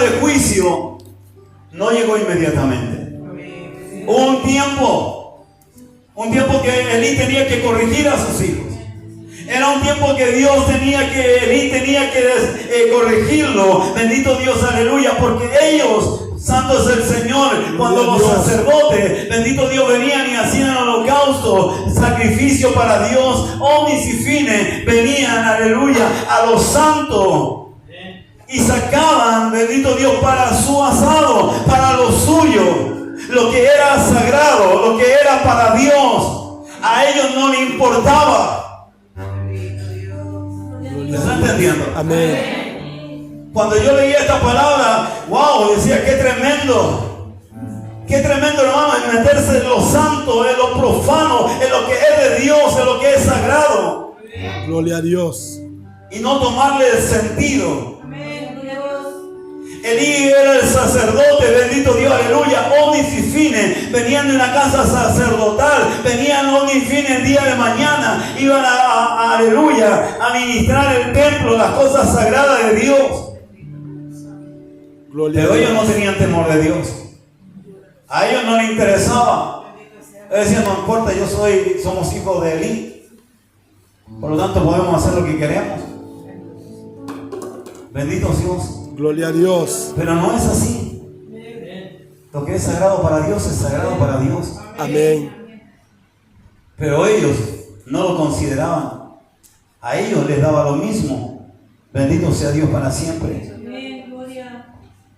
de juicio no llegó inmediatamente. Hubo un tiempo que Elí tenía que corregir a sus hijos. Era un tiempo que Elí tenía que corregirlo. Bendito Dios, aleluya, porque ellos, santo es el Señor, cuando los sacerdotes, bendito Dios, venían y hacían holocausto, sacrificio para Dios, omis y fines, venían, aleluya, a los santos y sacaban, bendito Dios, para su asado, para lo suyo, lo que era sagrado, lo que era para Dios. A ellos no les importaba. ¿Me está entendiendo? Amén. Cuando yo leía esta palabra, wow, decía, qué tremendo, hermano, en meterse en lo santo, en lo profano, en lo que es de Dios, en lo que es sagrado. Gloria a Dios. Y no tomarle el sentido. Elí era el sacerdote, bendito Dios, aleluya, omis y fines, venían de una casa sacerdotal, venían omis y fines el día de mañana, iban aleluya, a ministrar el templo, las cosas sagradas de Dios. Gloria Pero a ellos Dios. no tenían temor de Dios. A ellos no les interesaba. Ellos decían, no importa, somos hijos de Elí. Por lo tanto podemos hacer lo que queremos. Bendito Dios. Gloria a Dios. Pero no es así. Lo que es sagrado para Dios es sagrado para Dios. Amén. Pero ellos no lo consideraban. A ellos les daba lo mismo. Bendito sea Dios para siempre.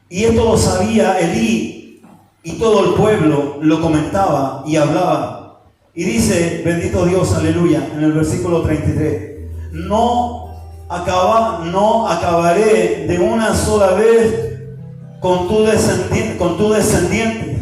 Y esto lo sabía Elí, y todo el pueblo lo comentaba y hablaba. Y dice, bendito Dios, aleluya, en el versículo 33, no acabaré de una sola vez con tu descendiente.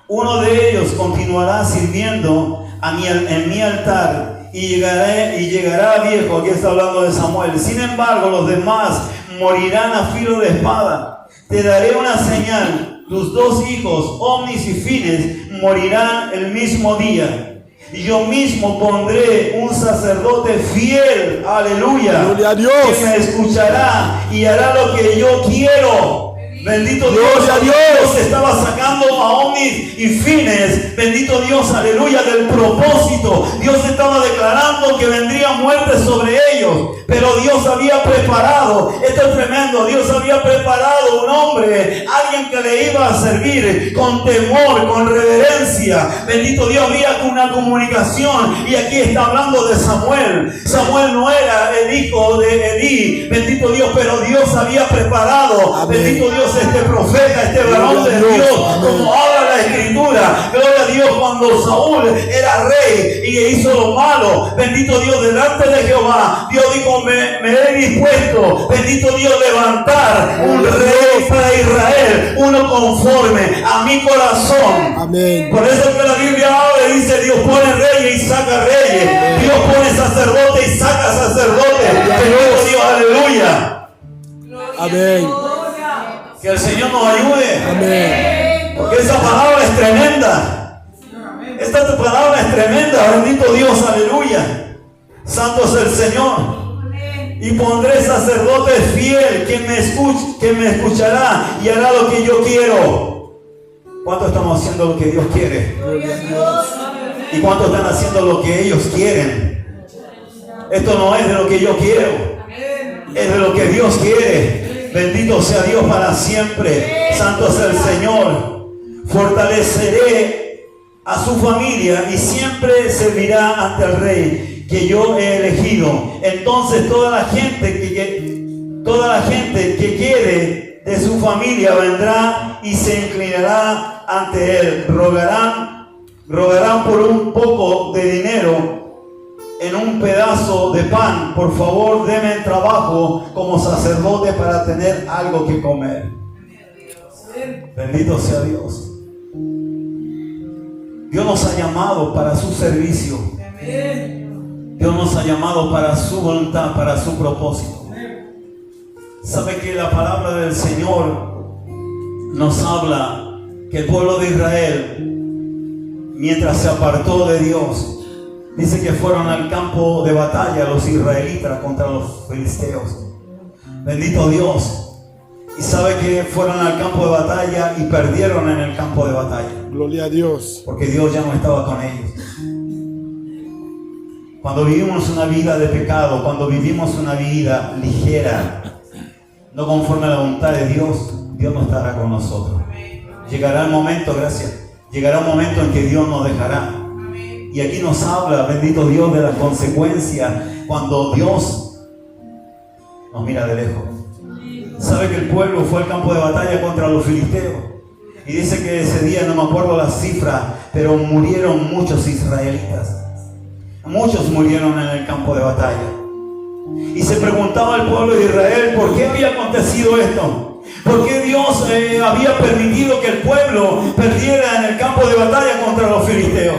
Uno de ellos continuará sirviendo en mi altar y llegará viejo. Aquí está hablando de Samuel. Sin embargo, los demás morirán a filo de espada. Te daré una señal. Tus dos hijos, Omnis y Fines, morirán el mismo día. Y yo mismo pondré un sacerdote fiel, aleluya, Gloria a Dios, que me escuchará y hará lo que yo quiero. Bendito Dios, Gloria a Dios. Dios estaba sacando a Omnis y Fines, bendito Dios, aleluya, del propósito. Dios estaba declarando que vendría muerte sobre ellos, pero Dios había preparado, esto es tremendo, Dios había preparado un hombre, alguien que le iba a servir con temor, con reverencia. Bendito Dios, había una comunicación, y aquí está hablando de Samuel. Samuel no era el hijo de Elí, bendito Dios, pero Dios había preparado, Amén. bendito Dios, este profeta, este varón de Dios, como habla la Escritura. Gloria a Dios, cuando Saúl era rey y hizo lo malo, bendito Dios, delante de Jehová, Dios dijo, me he dispuesto, bendito Dios, levantar un rey para Israel, uno conforme a mi corazón. amén. Por eso que la Biblia habla y dice, Dios pone reyes y saca reyes, Dios pone sacerdote y saca sacerdote. Bendito Dios, aleluya. Amén. Que el Señor nos ayude. Amén. Porque esa palabra es tremenda. Esta palabra es tremenda. Bendito Dios, aleluya. Santo es el Señor. Y pondré sacerdote fiel que me escuchará y hará lo que yo quiero. ¿Cuántos estamos haciendo lo que Dios quiere? Gloria a Dios. ¿Y cuántos están haciendo lo que ellos quieren? Esto no es de lo que yo quiero, es de lo que Dios quiere. Bendito sea Dios para siempre. Santo es el Señor. Fortaleceré a su familia y siempre servirá ante el rey que yo he elegido. Entonces toda la gente que quede de su familia vendrá y se inclinará ante él. Rogarán por un poco de dinero en un pedazo de pan. Por favor, denme trabajo como sacerdote para tener algo que comer. Bendito sea Dios. Dios nos ha llamado para su servicio. Dios nos ha llamado para su voluntad, para su propósito. ¿Sabe que la palabra del Señor nos habla que el pueblo de Israel, mientras se apartó de Dios, dice que fueron al campo de batalla los israelitas contra los filisteos? Bendito Dios. Y sabe que fueron al campo de batalla y perdieron en el campo de batalla. Gloria a Dios. Porque Dios ya no estaba con ellos. Cuando vivimos una vida de pecado, cuando vivimos una vida ligera, no conforme a la voluntad de Dios, Dios no estará con nosotros. Llegará el momento, gracias, llegará un momento en que Dios nos dejará. Y aquí nos habla, bendito Dios, de las consecuencias cuando Dios nos mira de lejos. Sabe que el pueblo fue al campo de batalla contra los filisteos. Y dice que ese día, no me acuerdo las cifras, pero murieron muchos israelitas. Muchos murieron en el campo de batalla. Y se preguntaba el pueblo de Israel, ¿por qué había acontecido esto? ¿Por qué Dios había permitido que el pueblo perdiera en el campo de batalla contra los filisteos?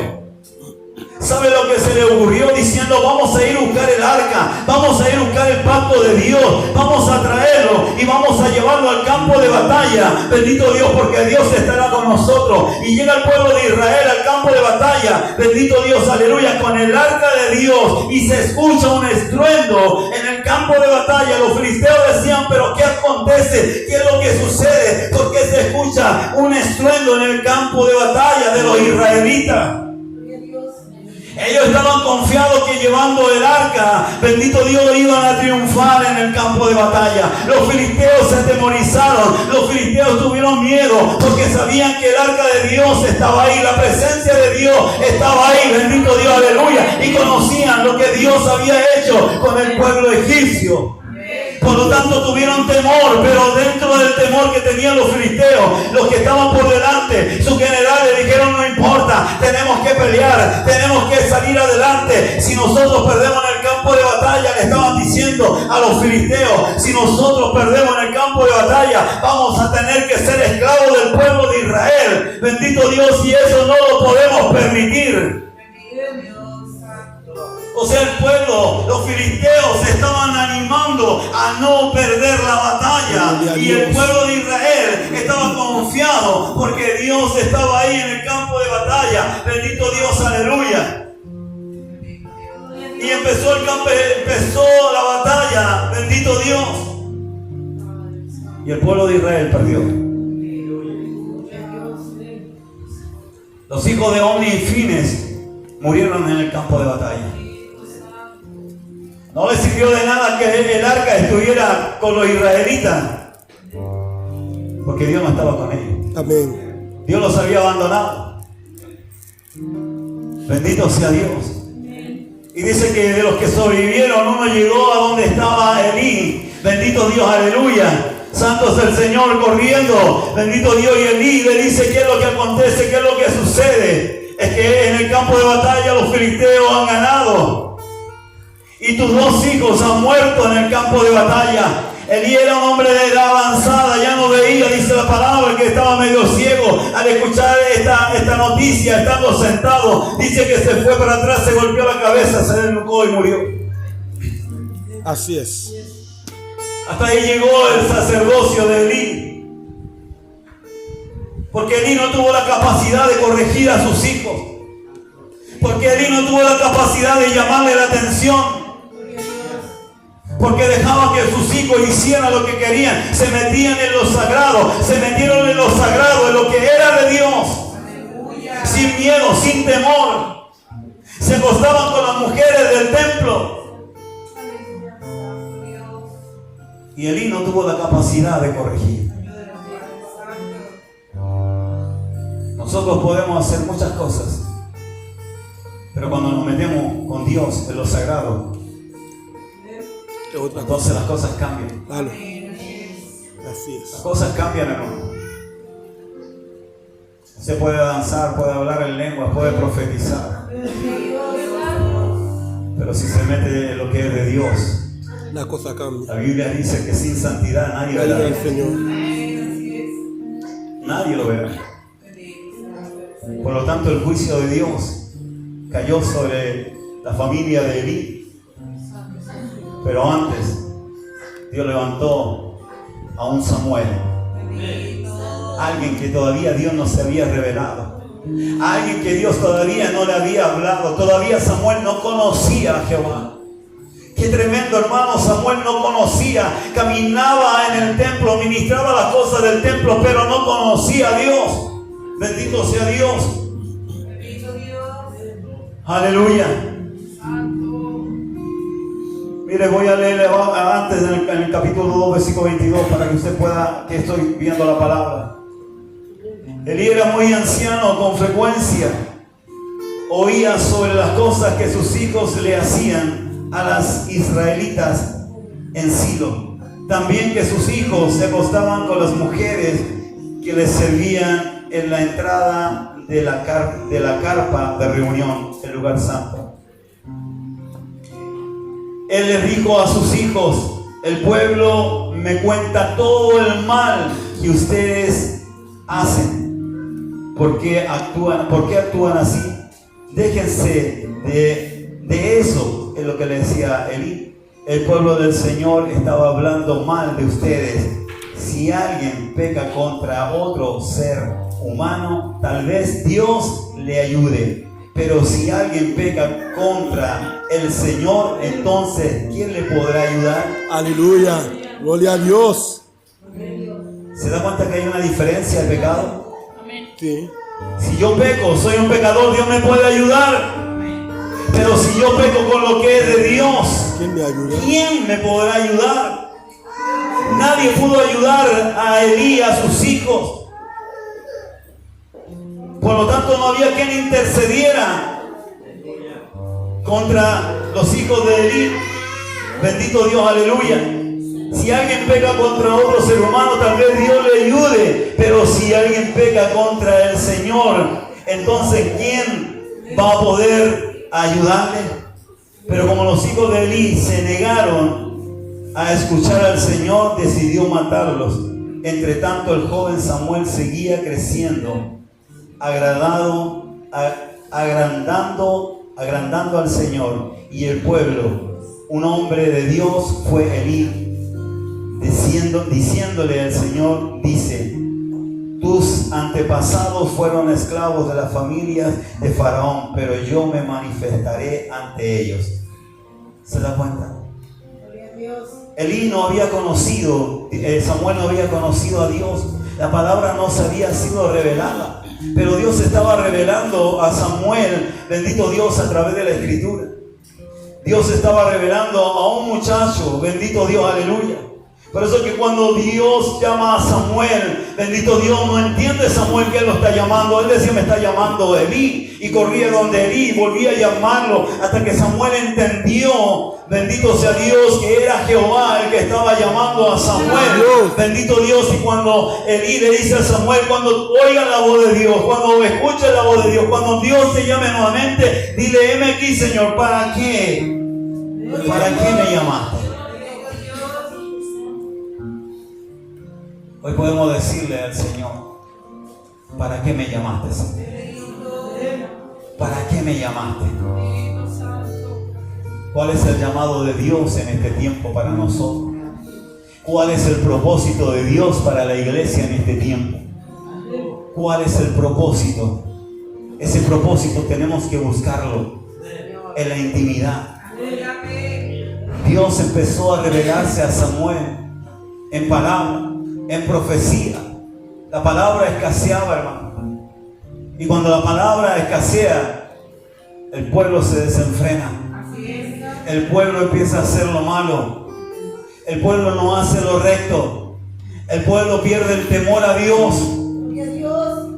¿Sabe lo que se le ocurrió? Diciendo, vamos a ir a buscar el arca, vamos a ir a buscar el pacto de Dios, vamos a traerlo y vamos a llevarlo al campo de batalla. Bendito Dios, porque Dios estará con nosotros. Y llega el pueblo de Israel al campo de batalla, bendito Dios, aleluya, con el arca de Dios, y se escucha un estruendo en el campo de batalla. Los filisteos decían, pero ¿qué acontece? ¿Qué es lo que sucede? ¿Por qué se escucha un estruendo en el campo de batalla de los israelitas? Ellos estaban confiados que llevando el arca, bendito Dios, iban a triunfar en el campo de batalla. Los filisteos se atemorizaron, los filisteos tuvieron miedo porque sabían que el arca de Dios estaba ahí, la presencia de Dios estaba ahí, bendito Dios, aleluya, y conocían lo que Dios había hecho con el pueblo egipcio. Por lo tanto tuvieron temor, pero dentro del temor que tenían los filisteos, los que estaban por delante, sus generales dijeron, no importa, tenemos que pelear, tenemos que salir adelante. Si nosotros perdemos en el campo de batalla, le estaban diciendo a los filisteos, si nosotros perdemos en el campo de batalla, vamos a tener que ser esclavos del pueblo de Israel. Bendito Dios, y eso no lo podemos permitir. O sea, el pueblo, los filisteos se estaban animando a no perder la batalla. Y el pueblo de Israel estaba confiado porque Dios estaba ahí en el campo de batalla. Bendito Dios, aleluya. Y empezó la batalla, bendito Dios. Y el pueblo de Israel perdió. Los hijos de Omni y Fines murieron en el campo de batalla. No les sirvió de nada que el arca estuviera con los israelitas, porque Dios no estaba con ellos. Amén. Dios los había abandonado. Bendito sea Dios. Y dice que de los que sobrevivieron, uno llegó a donde estaba Elí. Bendito Dios, aleluya. Santo es el Señor, corriendo. Bendito Dios, y Elí le dice qué es lo que acontece, qué es lo que sucede. Es que en el campo de batalla los filisteos han ganado. Y tus dos hijos han muerto en el campo de batalla. Elí era un hombre de edad avanzada, ya no veía, dice la palabra, que estaba medio ciego. Al escuchar esta noticia, estando sentado, dice que se fue para atrás, se golpeó la cabeza, se desnucó y murió. Así es. Hasta ahí llegó el sacerdocio de Elí. Porque Elí no tuvo la capacidad de corregir a sus hijos. Porque Elí no tuvo la capacidad de llamarle la atención. Porque dejaba que sus hijos hicieran lo que querían. Se metían en lo sagrado. Se metieron en lo sagrado, en lo que era de Dios. Sin miedo, sin temor. Se acostaban con las mujeres del templo. Y Elí no tuvo la capacidad de corregir. Nosotros podemos hacer muchas cosas, pero cuando nos metemos con Dios en lo sagrado, entonces las cosas cambian. Vale. Así es. Las cosas cambian, hermano. Usted puede danzar, puede hablar en lenguas, puede profetizar, pero si se mete en lo que es de Dios, la cosa cambia. la Biblia dice que sin santidad nadie verá al Señor. Nadie lo verá. Por lo tanto, el juicio de Dios cayó sobre la familia de Elí. Pero antes, Dios levantó a un Samuel. Alguien que todavía Dios no se había revelado. Alguien que Dios todavía no le había hablado. Todavía Samuel no conocía a Jehová. Qué tremendo, hermano. Samuel no conocía, caminaba en el templo, ministraba las cosas del templo, pero no conocía a Dios. Bendito sea Dios. Bendito Dios. Aleluya. Santo. Mire, voy a leer antes en el capítulo 2, versículo 22, para que usted pueda, que estoy viendo la palabra. Elí era muy anciano, con frecuencia oía sobre las cosas que sus hijos le hacían a las israelitas en Silo. También que sus hijos se acostaban con las mujeres que les servían en la entrada de la carpa de reunión, el lugar santo. Él les dijo a sus hijos: el pueblo me cuenta todo el mal que ustedes hacen. ¿Por qué actúan así? Déjense de eso, es lo que le decía Elí. El pueblo del Señor estaba hablando mal de ustedes. Si alguien peca contra otro ser humano, tal vez Dios le ayude. Pero si alguien peca contra el Señor, entonces ¿quién le podrá ayudar? Aleluya. Gloria a Dios. ¿Se da cuenta que hay una diferencia al pecado? Sí. Si yo peco, soy un pecador, Dios me puede ayudar. Pero si yo peco con lo que es de Dios, ¿Quién me ayuda? ¿quién me podrá ayudar? Nadie pudo ayudar a Elí, a sus hijos. Por lo tanto, no había quien intercediera contra los hijos de Elí. Bendito Dios, aleluya. Si alguien peca contra otro ser humano, tal vez Dios le ayude. Pero si alguien peca contra el Señor, entonces ¿quién va a poder ayudarle? Pero como los hijos de Elí se negaron a escuchar al Señor, decidió matarlos. Entre tanto, el joven Samuel seguía creciendo, agrandando al Señor y el pueblo. Un hombre de Dios fue Elí, diciéndole al Señor, dice: tus antepasados fueron esclavos de las familias de Faraón, pero yo me manifestaré ante ellos. ¿Se da cuenta? Gloria a Dios. Elí no había conocido, Samuel no había conocido a Dios. La palabra no se había sido revelada, pero Dios estaba revelando a Samuel, bendito Dios, a través de la Escritura. Dios estaba revelando a un muchacho, bendito Dios, aleluya. Por eso que cuando Dios llama a Samuel, bendito Dios, no entiende Samuel que él lo está llamando. Él decía: me está llamando Elí. Y corría donde Elí y volvía a llamarlo, hasta que Samuel entendió, bendito sea Dios, que era Jehová el que estaba llamando a Samuel. Bendito Dios. Y cuando Elí le dice a Samuel, cuando oiga la voz de Dios, cuando escuche la voz de Dios, cuando Dios te llame nuevamente, dile: heme aquí, Señor. ¿Para qué? ¿Para qué me llamaste? Hoy podemos decirle al Señor: ¿para qué me llamaste, Señor? ¿Para qué me llamaste? ¿Cuál es el llamado de Dios en este tiempo para nosotros? ¿Cuál es el propósito de Dios para la iglesia en este tiempo? ¿Cuál es el propósito? Ese propósito tenemos que buscarlo en la intimidad. Dios empezó a revelarse a Samuel en palabra, en profecía. La palabra escaseaba, hermano. Y cuando la palabra escasea, el pueblo se desenfrena. El pueblo empieza a hacer lo malo. El pueblo no hace lo recto. El pueblo pierde el temor a Dios.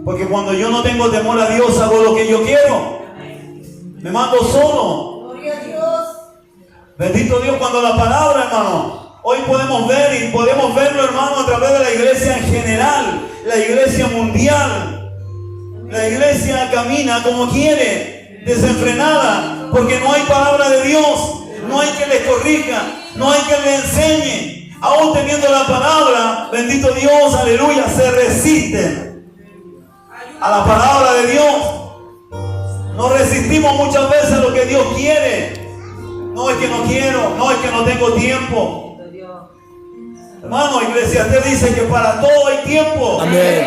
Porque cuando yo no tengo temor a Dios, hago lo que yo quiero. Me mando solo. Bendito Dios. Cuando la palabra, hermano, hoy podemos ver y podemos verlo, hermano, a través de la iglesia en general, la iglesia mundial. La iglesia camina como quiere, desenfrenada, porque no hay palabra de Dios, no hay que les corrija, no hay que les enseñe. Aún teniendo la palabra, bendito Dios, aleluya, se resisten a la palabra de Dios. Nos resistimos muchas veces a lo que Dios quiere. No es que no quiero, no es que no tengo tiempo. Hermano, Eclesiastés dice que para todo hay tiempo. Amén.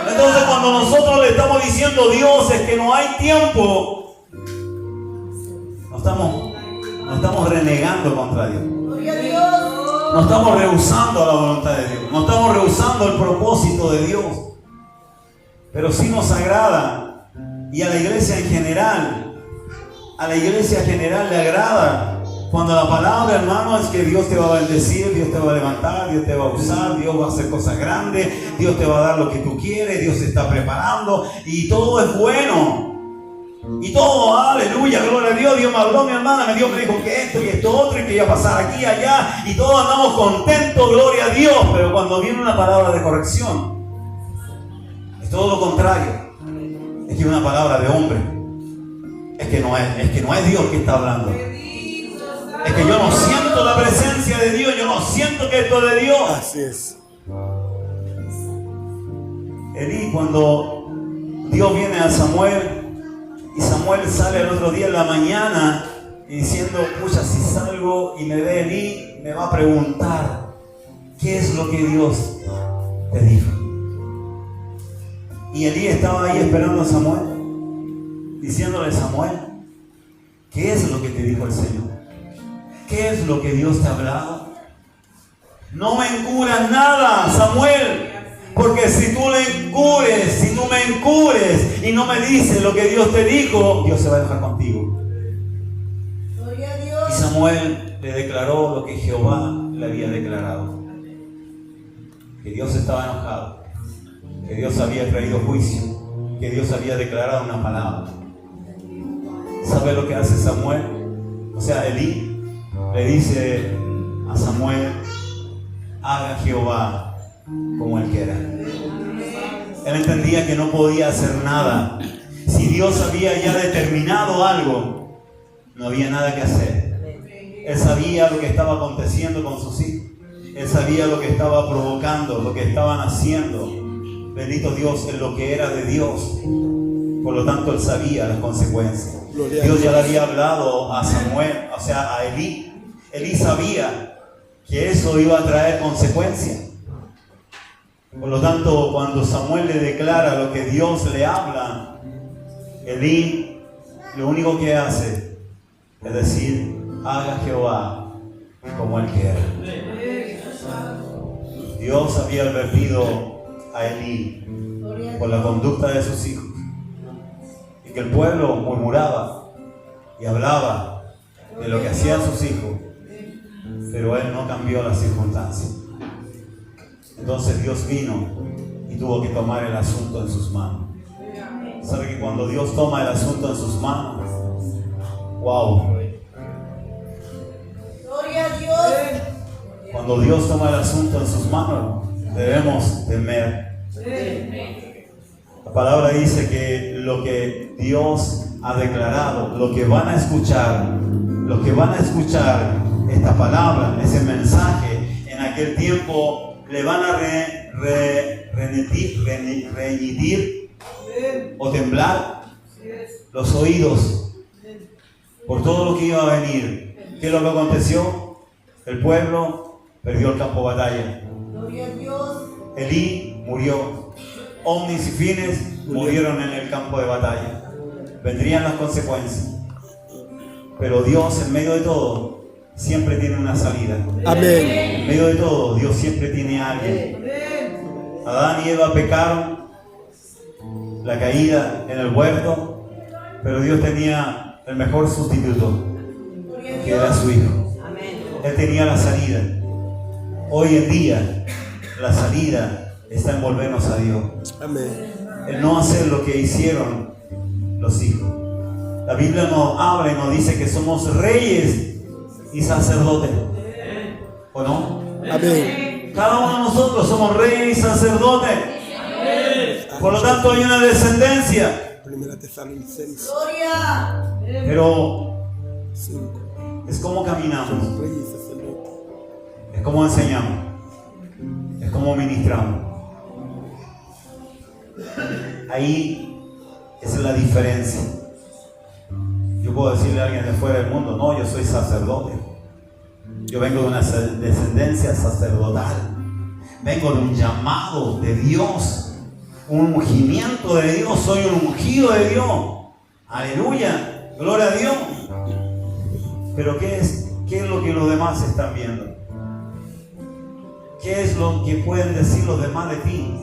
Entonces, cuando nosotros le estamos diciendo a Dios es que no hay tiempo, no No estamos renegando contra Dios. Gloria a Dios. No estamos rehusando la voluntad de Dios. No estamos rehusando el propósito de Dios. Pero sí nos agrada. Y a la iglesia en general. A la iglesia general le agrada. Cuando la palabra, hermano, es que Dios te va a bendecir, Dios te va a levantar, Dios te va a usar, Dios va a hacer cosas grandes, Dios te va a dar lo que tú quieres, Dios te está preparando y todo es bueno. Y todo, aleluya, gloria a Dios. Dios me habló, mi hermana, Dios me dijo que esto y esto otro y que iba a pasar aquí y allá y todos andamos contentos, gloria a Dios. Pero cuando viene una palabra de corrección, es todo lo contrario. Es que es una palabra de hombre. Es que no es Dios que está hablando. Es que yo no siento la presencia de Dios, yo no siento que esto es de Dios. Así es. Elí, cuando Dios viene a Samuel y Samuel sale el otro día en la mañana y diciendo, pucha, si salgo y me ve Elí, me va a preguntar qué es lo que Dios te dijo. Y Elí estaba ahí esperando a Samuel, diciéndole, Samuel, ¿qué es lo que te dijo el Señor? ¿Qué es lo que Dios te ha hablado? No me encubras nada, Samuel, porque si tú me encubres y no me dices lo que Dios te dijo, Dios se va a enojar contigo. Gloria a Dios. Y Samuel le declaró lo que Jehová le había declarado. Que Dios estaba enojado, que Dios había traído juicio, que Dios había declarado una palabra. ¿Sabe lo que hace Samuel? O sea, Elí le dice a Samuel, haga Jehová como él quiera. Él entendía que no podía hacer nada. Si Dios había ya determinado algo, no había nada que hacer. Él sabía lo que estaba aconteciendo con sus hijos. Él sabía lo que estaba provocando, lo que estaban haciendo. Bendito Dios, en lo que era de Dios. Por lo tanto, él sabía las consecuencias. Dios ya le había hablado a Samuel, o sea, a Elí. Elí sabía que eso iba a traer consecuencias. Por lo tanto, cuando Samuel le declara lo que Dios le habla, Elí lo único que hace es decir, haga Jehová como él quiera. Dios había advertido a Elí por la conducta de sus hijos y que el pueblo murmuraba y hablaba de lo que hacían sus hijos, pero él no cambió las circunstancias. Entonces Dios vino y tuvo que tomar el asunto en sus manos. ¿Sabe que cuando Dios toma el asunto en sus manos, wow? Gloria a Dios. Cuando Dios toma el asunto en sus manos, debemos temer. La palabra dice que lo que Dios ha declarado, lo que van a escuchar esta palabra, ese mensaje, en aquel tiempo le van a reñitir o temblar los oídos por todo lo que iba a venir. ¿Qué es lo que aconteció? El pueblo perdió el campo de batalla. Gloria a Dios. Elí murió. Omnis y Fines murieron en el campo de batalla. Vendrían las consecuencias. Pero Dios, en medio de todo, siempre tiene una salida. Amén. En medio de todo, Dios siempre tiene a alguien. Adán y Eva pecaron, la caída en el huerto, pero Dios tenía el mejor sustituto, que era su Hijo. Él tenía la salida. Hoy en día, la salida está en volvernos a Dios. Amén. El no hacer lo que hicieron los hijos. La Biblia nos habla y nos dice que somos reyes y sacerdotes. ¿O no? Amén. Cada uno de nosotros somos reyes y sacerdotes. Por lo tanto hay una descendencia. Primera Tesalonicenses Gloria. Pero 5. es como caminamos, Rey y sacerdote. es como enseñamos, es como ministramos. Ahí esa es la diferencia. Yo puedo decirle a alguien de fuera del mundo, no, yo soy sacerdote. Yo vengo de una descendencia sacerdotal. Vengo de un llamado de Dios, un ungimiento de Dios. Soy un ungido de Dios. Aleluya, gloria a Dios. Pero ¿qué es lo que los demás están viendo? ¿Qué es lo que pueden decir los demás de ti?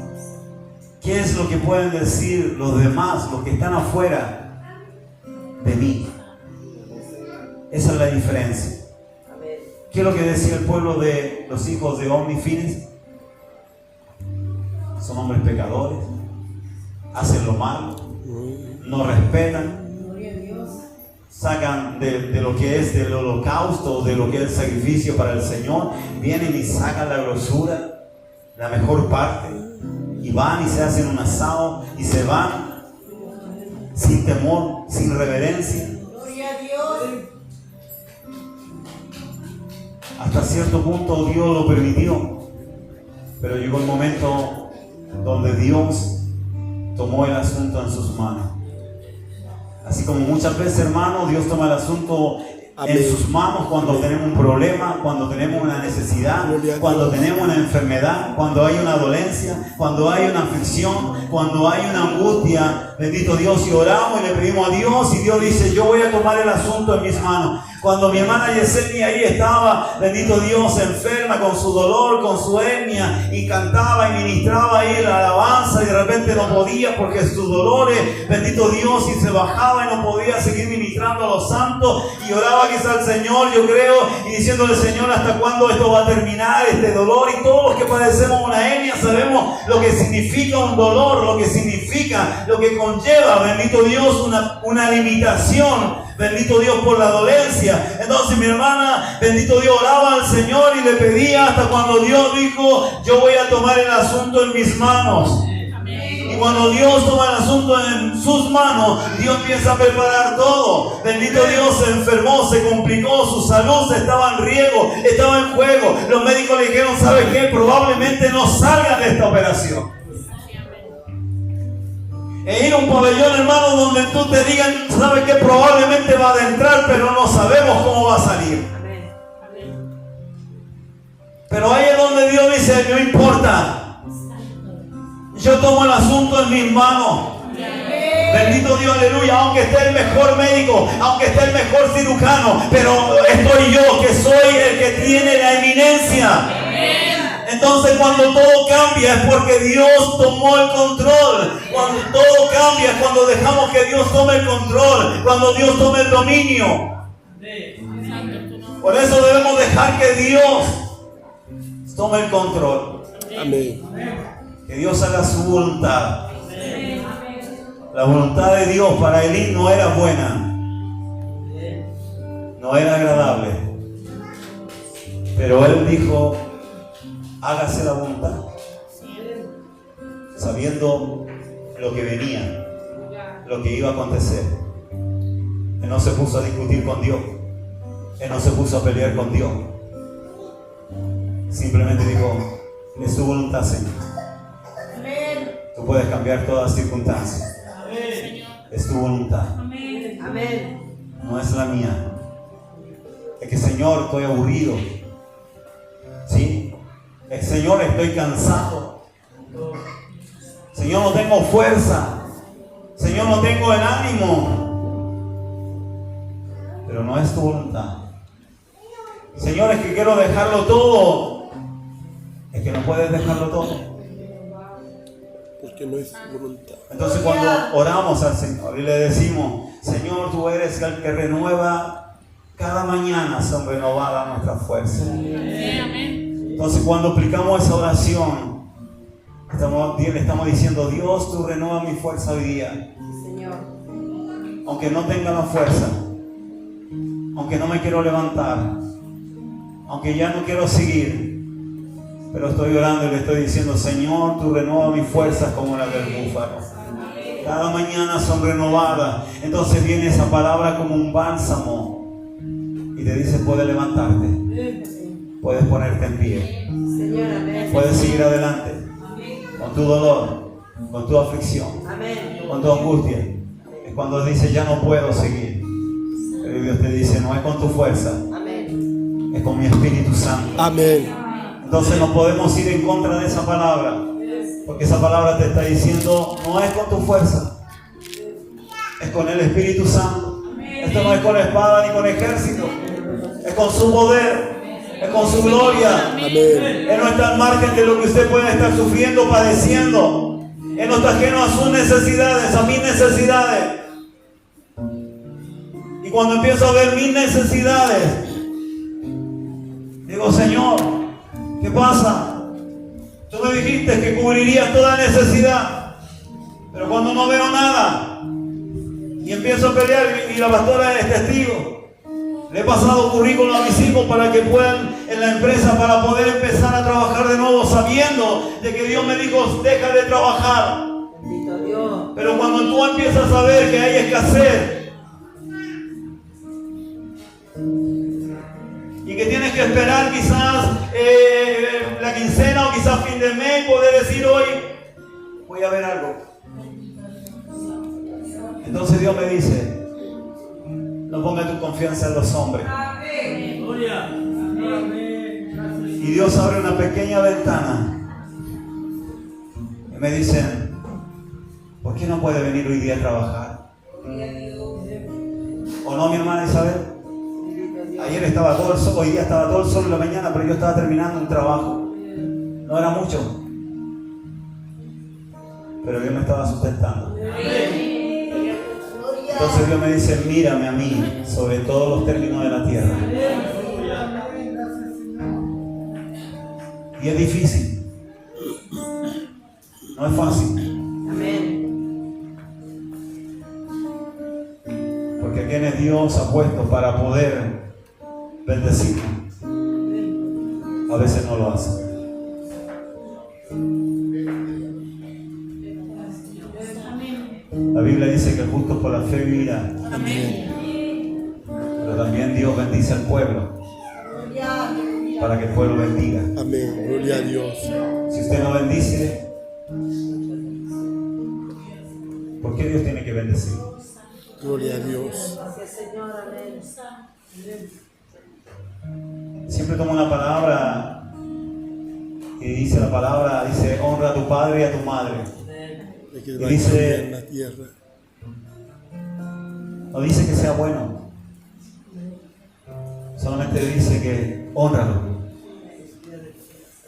¿Qué es lo que pueden decir los demás, los que están afuera de mí? Esa es la diferencia. ¿Qué es lo que decía el pueblo de los hijos de Omni Fines? Son hombres pecadores, hacen lo malo, no respetan, sacan de lo que es del holocausto, de lo que es el sacrificio para el Señor, vienen y sacan la grosura, la mejor parte, y van y se hacen un asado y se van sin temor, sin reverencia. Gloria a Dios. Hasta cierto punto Dios lo permitió, pero llegó el momento donde Dios tomó el asunto en sus manos. Así como muchas veces, hermano, Dios toma el asunto en sus manos cuando tenemos un problema, cuando tenemos una necesidad, cuando tenemos una enfermedad, cuando hay una dolencia, cuando hay una aflicción, cuando hay una angustia. Bendito Dios, y oramos y le pedimos a Dios, y Dios dice: yo voy a tomar el asunto en mis manos. Cuando mi hermana Yesenia ahí estaba, bendito Dios, enferma con su dolor, con su hernia, y cantaba y ministraba ahí la alabanza, y de repente no podía porque sus dolores, bendito Dios, y se bajaba y no podía seguir ministrando a los santos, y oraba quizá al Señor, yo creo, y diciéndole: Señor, ¿hasta cuándo esto va a terminar, este dolor? Y todos los que padecemos una hernia sabemos lo que significa un dolor, lo que significa, lo que conlleva, bendito Dios, una limitación. Bendito Dios por la dolencia. Entonces mi hermana, bendito Dios, oraba al Señor y le pedía hasta cuando Dios dijo: yo voy a tomar el asunto en mis manos. Y cuando Dios toma el asunto en sus manos, Dios empieza a preparar todo. Bendito Dios, se enfermó, se complicó, su salud estaba en riesgo, estaba en juego. Los médicos le dijeron: ¿sabe qué? Probablemente no salgan de esta operación. E ir a un pabellón, hermano, donde tú te digan: ¿sabes qué? Probablemente va a adentrar, pero no sabemos cómo va a salir. Pero ahí es donde Dios dice: no importa, yo tomo el asunto en mis manos. Bendito Dios, aleluya. Aunque esté el mejor médico, aunque esté el mejor cirujano, pero estoy yo, que soy el que tiene la eminencia. Entonces cuando todo cambia es porque Dios tomó el control. Cuando todo cambia es cuando dejamos que Dios tome el control, cuando Dios tome el dominio. Por eso debemos dejar que Dios tome el control. Amén. Que Dios haga su voluntad. La voluntad de Dios para Elí no era buena, no era agradable, pero él dijo: hágase la voluntad, sabiendo lo que venía, lo que iba a acontecer. Él no se puso a discutir con Dios, él no se puso a pelear con Dios, simplemente dijo: es tu voluntad, Señor. Tú puedes cambiar todas las circunstancias, es tu voluntad, no es la mía. Es que, Señor, estoy aburrido, ¿sí? Señor, estoy cansado. Señor, no tengo fuerza. Señor, no tengo el ánimo. Pero no es tu voluntad. Señor, es que quiero dejarlo todo. Es que no puedes dejarlo todo, porque no es tu voluntad. Entonces cuando oramos al Señor y le decimos: Señor, tú eres el que renueva, cada mañana son renovadas nuestras fuerzas. Entonces cuando aplicamos esa oración, le estamos diciendo: Dios, tú renuevas mi fuerza hoy día. Aunque no tenga la fuerza, aunque no me quiero levantar, aunque ya no quiero seguir, pero estoy orando y le estoy diciendo: Señor, tú renuevas mis fuerzas como la del búfalo. Cada mañana son renovadas. Entonces viene esa palabra como un bálsamo y te dice: puedes levantarte, puedes ponerte en pie, puedes seguir adelante con tu dolor, con tu aflicción, con tu angustia. Es cuando dice: ya no puedo seguir, pero Dios te dice: no es con tu fuerza, es con mi Espíritu Santo. Amén. Entonces no podemos ir en contra de esa palabra, porque esa palabra te está diciendo: no es con tu fuerza, es con el Espíritu Santo. Esto no es con espada ni con ejército, es con su poder, es con su gloria. Amén. Él no está al margen de lo que usted pueda estar sufriendo, padeciendo. Él no está ajeno a sus necesidades, a mis necesidades. Y cuando empiezo a ver mis necesidades, digo, Señor, ¿qué pasa? Tú me dijiste que cubrirías toda necesidad, pero cuando no veo nada y empiezo a pelear, y la pastora es testigo, le he pasado currículum a mis hijos para que puedan en la empresa, para poder empezar a trabajar de nuevo, sabiendo de que Dios me dijo, deja de trabajar. Bendito Dios. Pero cuando tú empiezas a ver que hay escasez y que tienes que esperar quizás la quincena o quizás fin de mes, poder decir hoy voy a ver algo. Entonces Dios me dice, no pongas tu confianza en los hombres. Y Dios abre una pequeña ventana y me dicen, ¿por qué no puede venir hoy día a trabajar? ¿O no, mi hermana Isabel? Ayer estaba todo el sol, hoy día estaba todo el sol en la mañana, pero yo estaba terminando un trabajo. No era mucho, pero Dios me estaba sustentando. Entonces Dios me dice, mírame a mí sobre todos los términos de la tierra. Y es difícil, no es fácil. Porque a quienes Dios ha puesto para poder bendecirnos, a veces no lo hace. La Biblia dice que el justo por la fe vivirá. Pero también Dios bendice al pueblo para que el pueblo bendiga. Amén. Gloria a Dios. Si usted no bendice, ¿por qué Dios tiene que bendecir? Gloria a Dios. Siempre tomo una palabra y dice la palabra, dice, honra a tu padre y a tu madre. Que Y vaya dice, en la tierra. no dice que sea bueno, solamente dice que honralo.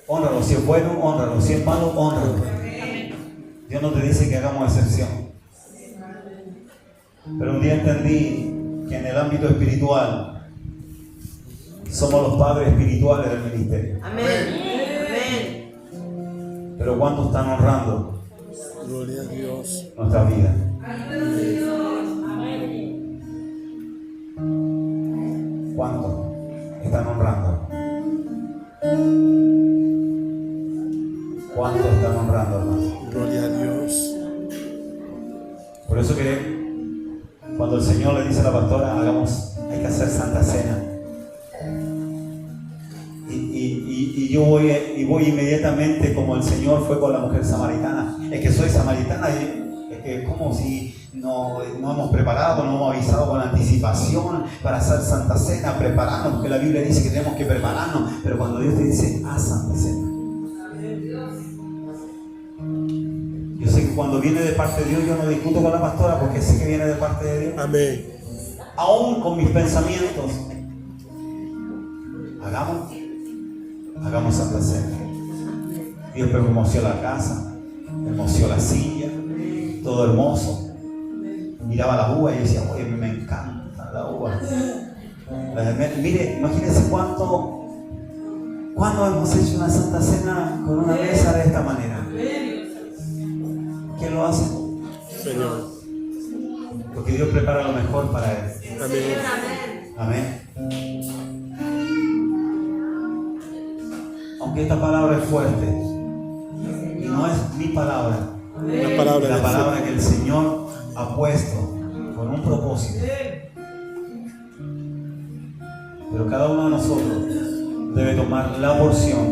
Honralo, si es bueno, honralo, si es malo, honralo. Dios no te dice que hagamos excepción. Pero un día entendí que en el ámbito espiritual somos los padres espirituales del ministerio. Pero ¿cuántos están honrando Gloria a Dios. nuestra vida? ¿Cuántos están honrando? ¿Cuántos están honrando, hermano? Gloria a Dios. Por eso que cuando el Señor le dice a la pastora, hay que hacer Santa Cena. Y yo voy inmediatamente como el Señor fue con la mujer samaritana. Es que soy samaritana y es que como si no hemos preparado, no hemos avisado con anticipación para hacer Santa Cena, prepararnos, porque la Biblia dice que tenemos que prepararnos. Pero cuando Dios te dice, haz Santa Cena. Yo sé que cuando viene de parte de Dios, yo no discuto con la pastora porque sé que viene de parte de Dios. Amén. Aún con mis pensamientos, hagamos Santa Cena. Dios hermoseó la casa, hermoseó la silla, todo hermoso. Miraba la uva y yo decía, oye, me encanta la uva. Mire, imagínense cuándo hemos hecho una Santa Cena con una mesa de esta manera. ¿Quién lo hace? Señor. Porque Dios prepara lo mejor para él. Amén. Amén. Aunque esta palabra es fuerte, y no es mi palabra, La palabra la de palabra que el Señor ha puesto con un propósito. Pero cada uno de nosotros debe tomar la porción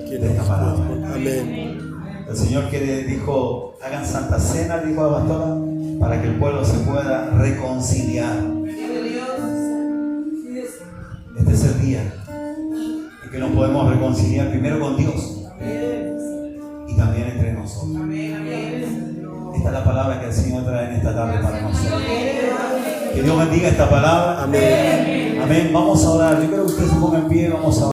de esta palabra. Amén. El Señor que dijo, hagan Santa Cena, dijo a la pastora, para que el pueblo se pueda reconciliar. Este es el día en que nos podemos reconciliar primero con Dios y también entre nosotros. Esta es la palabra que el Señor trae en esta tarde para nosotros. Que Dios bendiga esta palabra. Amén. Amén. Vamos a orar. Yo creo que usted se ponga en pie. Vamos a orar.